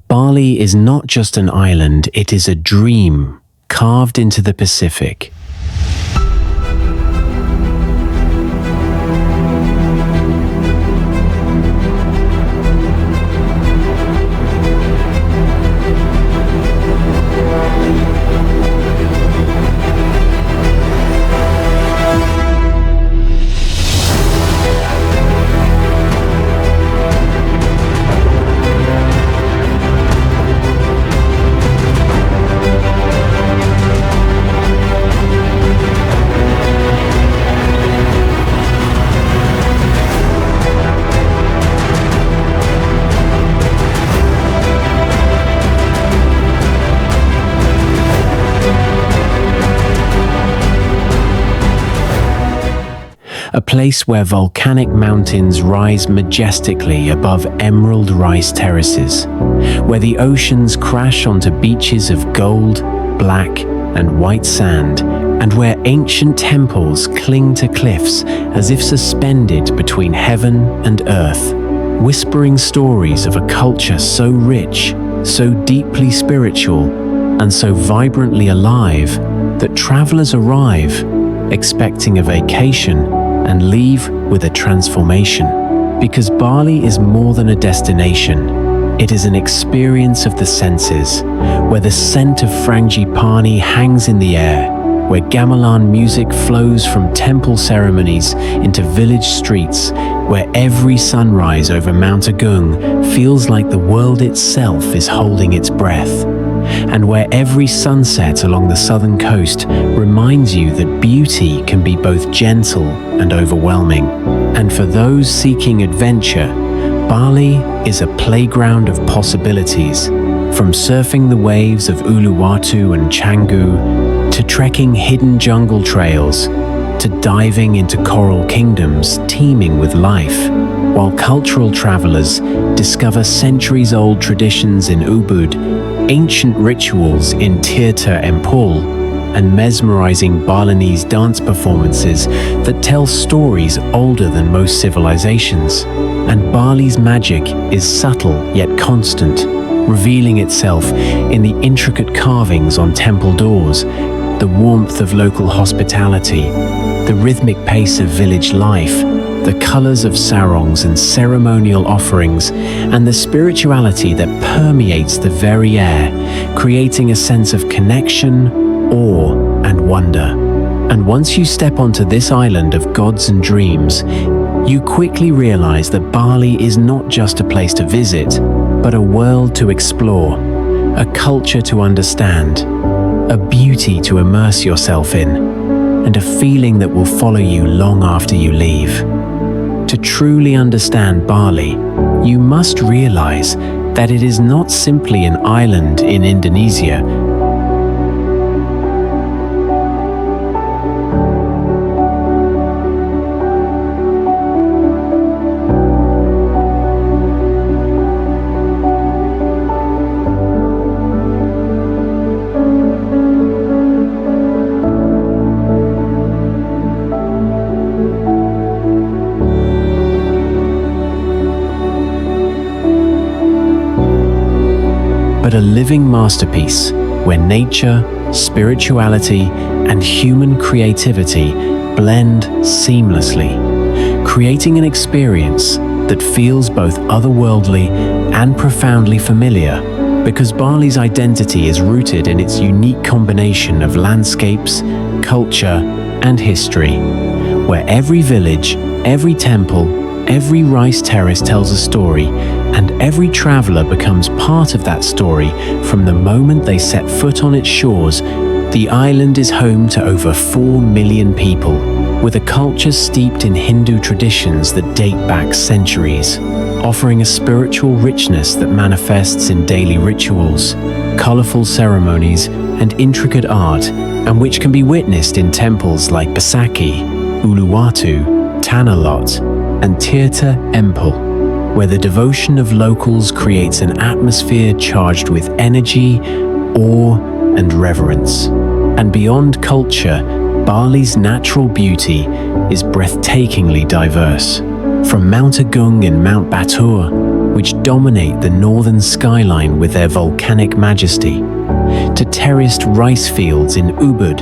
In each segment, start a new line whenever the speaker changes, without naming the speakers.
Bali is not just an island, it is a dream carved into the Pacific. A place where volcanic mountains rise majestically above emerald rice terraces, where the oceans crash onto beaches of gold, black, and white sand, and where ancient temples cling to cliffs as if suspended between heaven and earth, whispering stories of a culture so rich, so deeply spiritual, and so vibrantly alive that travelers arrive expecting a vacation and leave with a transformation. Because Bali is more than a destination. It is an experience of the senses, where the scent of frangipani hangs in the air, where gamelan music flows from temple ceremonies into village streets, where every sunrise over Mount Agung feels like the world itself is holding its breath, and where every sunset along the southern coast reminds you that beauty can be both gentle and overwhelming. And for those seeking adventure, Bali is a playground of possibilities, from surfing the waves of Uluwatu and Canggu, to trekking hidden jungle trails, to diving into coral kingdoms teeming with life, while cultural travelers discover centuries-old traditions in Ubud, ancient rituals in Tirta Empul, and mesmerizing Balinese dance performances that tell stories older than most civilizations. And Bali's magic is subtle yet constant, revealing itself in the intricate carvings on temple doors, the warmth of local hospitality, the rhythmic pace of village life, the colors of sarongs and ceremonial offerings, and the spirituality that permeates the very air, creating a sense of connection, awe, and wonder. And once you step onto this island of gods and dreams, you quickly realize that Bali is not just a place to visit, but a world to explore, a culture to understand, a beauty to immerse yourself in, and a feeling that will follow you long after you leave. To truly understand Bali, you must realize that it is not simply an island in Indonesia, but a living masterpiece where nature, spirituality, and human creativity blend seamlessly, creating an experience that feels both otherworldly and profoundly familiar, because Bali's identity is rooted in its unique combination of landscapes, culture, and history, where every village, every temple, every rice terrace tells a story, and every traveler becomes part of that story from the moment they set foot on its shores. The island is home to over 4 million people, with a culture steeped in Hindu traditions that date back centuries, offering a spiritual richness that manifests in daily rituals, colorful ceremonies, and intricate art, and which can be witnessed in temples like Besaki, Uluwatu, Tanah, and Tirta Empul, where the devotion of locals creates an atmosphere charged with energy, awe, and reverence. And beyond culture, Bali's natural beauty is breathtakingly diverse. From Mount Agung and Mount Batur, which dominate the northern skyline with their volcanic majesty, to terraced rice fields in Ubud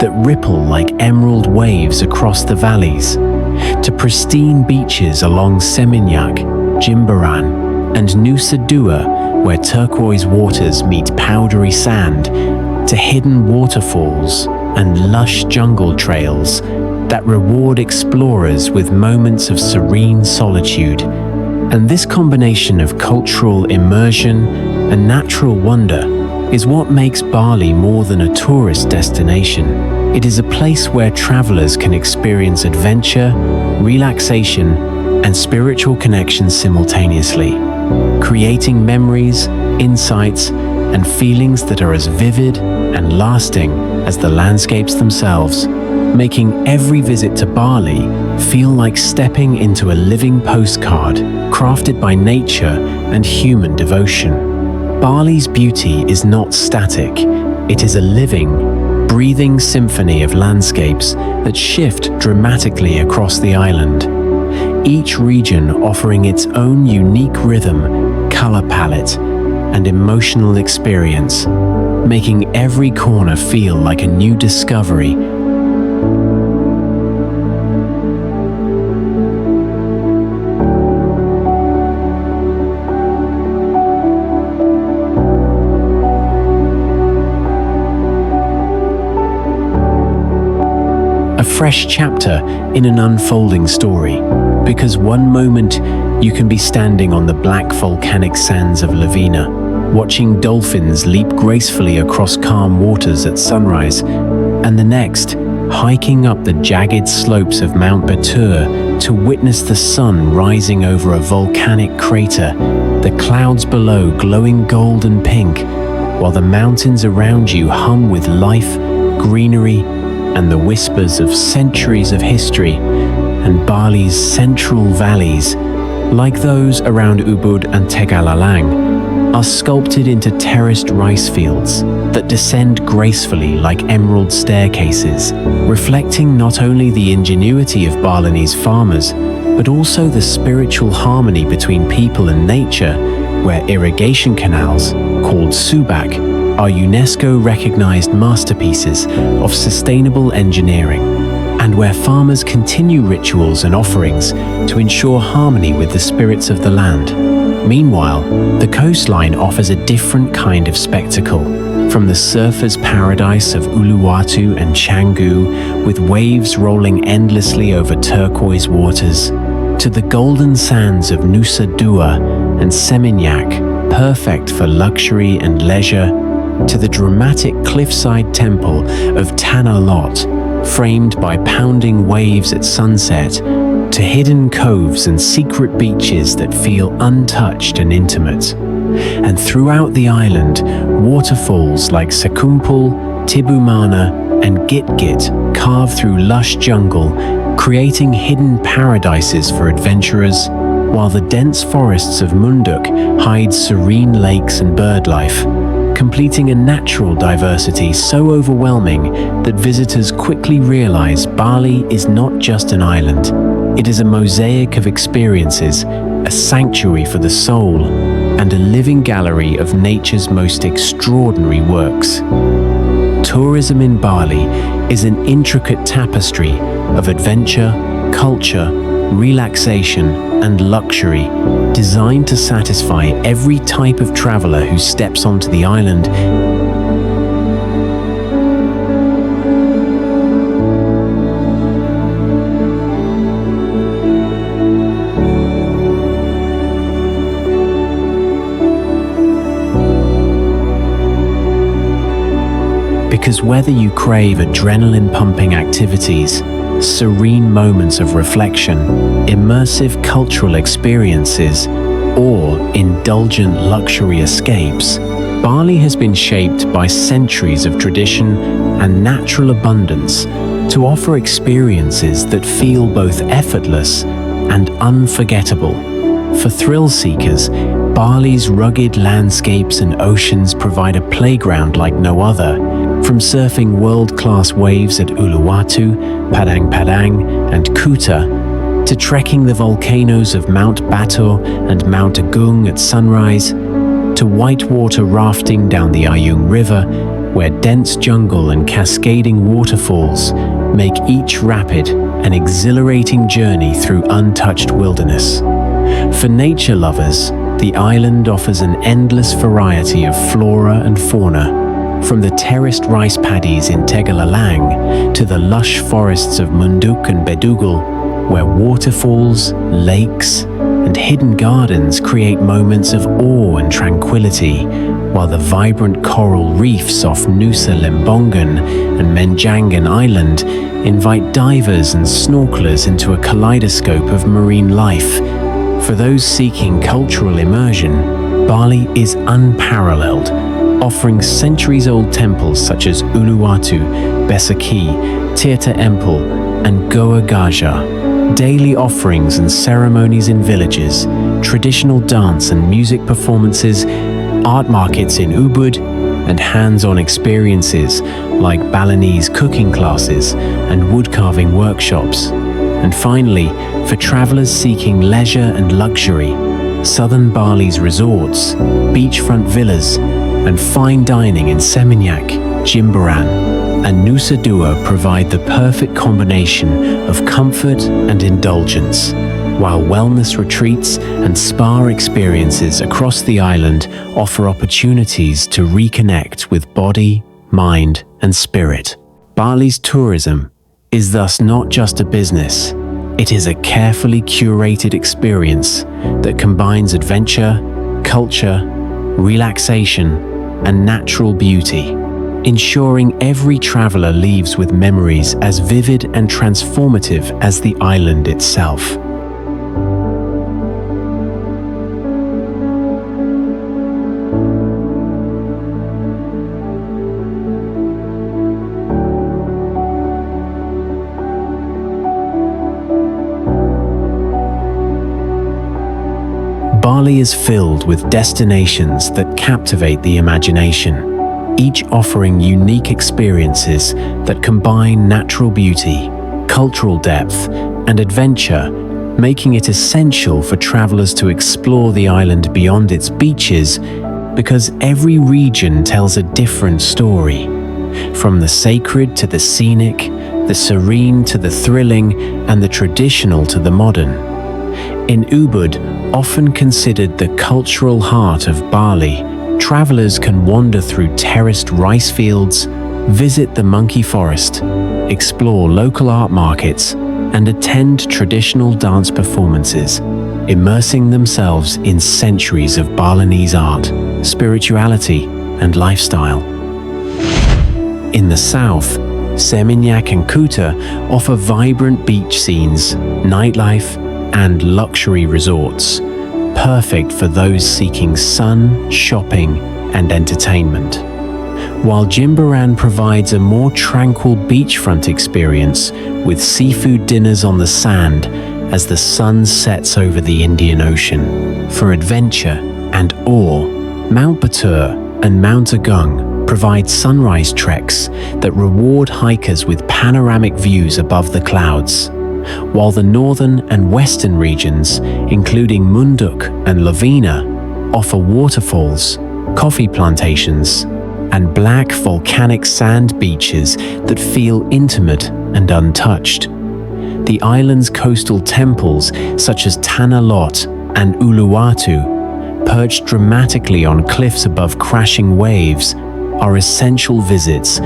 that ripple like emerald waves across the valleys, to pristine beaches along Seminyak, Jimbaran, and Nusa Dua, where turquoise waters meet powdery sand, to hidden waterfalls and lush jungle trails that reward explorers with moments of serene solitude. And this combination of cultural immersion and natural wonder is what makes Bali more than a tourist destination. It is a place where travelers can experience adventure, relaxation, and spiritual connection simultaneously, creating memories, insights, and feelings that are as vivid and lasting as the landscapes themselves, making every visit to Bali feel like stepping into a living postcard crafted by nature and human devotion. Bali's beauty is not static. It is a living, breathing symphony of landscapes that shift dramatically across the island, each region offering its own unique rhythm, color palette, and emotional experience, making every corner feel like a new discovery. A fresh chapter in an unfolding story, because one moment you can be standing on the black volcanic sands of Lavina, watching dolphins leap gracefully across calm waters at sunrise, and the next, hiking up the jagged slopes of Mount Batur to witness the sun rising over a volcanic crater, the clouds below glowing gold and pink, while the mountains around you hum with life, greenery, and the whispers of centuries of history. And Bali's central valleys, like those around Ubud and Tegalalang, are sculpted into terraced rice fields that descend gracefully like emerald staircases, reflecting not only the ingenuity of Balinese farmers, but also the spiritual harmony between people and nature, where irrigation canals, called subak, are UNESCO-recognized masterpieces of sustainable engineering, and where farmers continue rituals and offerings to ensure harmony with the spirits of the land. Meanwhile, the coastline offers a different kind of spectacle, from the surfer's paradise of Uluwatu and Canggu, with waves rolling endlessly over turquoise waters, to the golden sands of Nusa Dua and Seminyak, perfect for luxury and leisure, to the dramatic cliffside temple of Tanah Lot, framed by pounding waves at sunset, to hidden coves and secret beaches that feel untouched and intimate. And throughout the island, waterfalls like Sekumpul, Tibumana, and Git-Git carve through lush jungle, creating hidden paradises for adventurers, while the dense forests of Munduk hide serene lakes and birdlife, completing a natural diversity so overwhelming that visitors quickly realize Bali is not just an island. It is a mosaic of experiences, a sanctuary for the soul, and a living gallery of nature's most extraordinary works. Tourism in Bali is an intricate tapestry of adventure, culture, relaxation, and luxury, designed to satisfy every type of traveler who steps onto the island. Because whether you crave adrenaline-pumping activities, serene moments of reflection, immersive cultural experiences, or indulgent luxury escapes, Bali has been shaped by centuries of tradition and natural abundance to offer experiences that feel both effortless and unforgettable. For thrill seekers, Bali's rugged landscapes and oceans provide a playground like no other. From surfing world-class waves at Uluwatu, Padang Padang, and Kuta, to trekking the volcanoes of Mount Batur and Mount Agung at sunrise, to whitewater rafting down the Ayung River, where dense jungle and cascading waterfalls make each rapid and exhilarating journey through untouched wilderness. For nature lovers, the island offers an endless variety of flora and fauna, from the terraced rice paddies in Tegalalang to the lush forests of Munduk and Bedugul, where waterfalls, lakes, and hidden gardens create moments of awe and tranquility, while the vibrant coral reefs off Nusa Lembongan and Menjangan Island invite divers and snorkelers into a kaleidoscope of marine life. For those seeking cultural immersion, Bali is unparalleled, offering centuries-old temples such as Uluwatu, Besaki, Tirta Empel, and Goa Gajah, daily offerings and ceremonies in villages, traditional dance and music performances, art markets in Ubud, and hands-on experiences like Balinese cooking classes and woodcarving workshops. And finally, for travelers seeking leisure and luxury, southern Bali's resorts, beachfront villas, and fine dining in Seminyak, Jimbaran, and Nusa Dua provide the perfect combination of comfort and indulgence, while wellness retreats and spa experiences across the island offer opportunities to reconnect with body, mind, and spirit. Bali's tourism is thus not just a business, it is a carefully curated experience that combines adventure, culture, relaxation, and natural beauty, ensuring every traveler leaves with memories as vivid and transformative as the island itself. Bali is filled with destinations that captivate the imagination, each offering unique experiences that combine natural beauty, cultural depth, and adventure, making it essential for travelers to explore the island beyond its beaches, because every region tells a different story. From the sacred to the scenic, the serene to the thrilling, and the traditional to the modern. In Ubud, often considered the cultural heart of Bali, travelers can wander through terraced rice fields, visit the monkey forest, explore local art markets, and attend traditional dance performances, immersing themselves in centuries of Balinese art, spirituality, and lifestyle. In the south, Seminyak and Kuta offer vibrant beach scenes, nightlife, and luxury resorts, perfect for those seeking sun, shopping, and entertainment. While Jimbaran provides a more tranquil beachfront experience with seafood dinners on the sand as the sun sets over the Indian Ocean. For adventure and awe, Mount Batur and Mount Agung provide sunrise treks that reward hikers with panoramic views above the clouds, while the northern and western regions, including Munduk and Lovina, offer waterfalls, coffee plantations, and black volcanic sand beaches that feel intimate and untouched. The island's coastal temples, such as Tanah Lot and Uluwatu, perched dramatically on cliffs above crashing waves, are essential visits,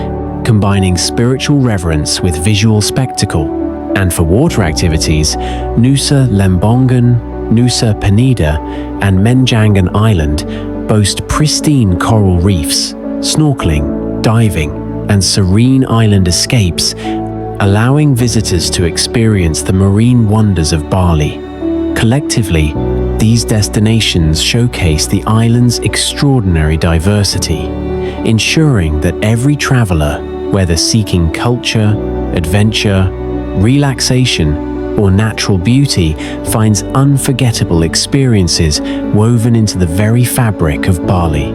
combining spiritual reverence with visual spectacle. And for water activities, Nusa Lembongan, Nusa Penida, and Menjangan Island boast pristine coral reefs, snorkeling, diving, and serene island escapes, allowing visitors to experience the marine wonders of Bali. Collectively, these destinations showcase the island's extraordinary diversity, ensuring that every traveler, whether seeking culture, adventure, relaxation, or natural beauty, finds unforgettable experiences woven into the very fabric of Bali.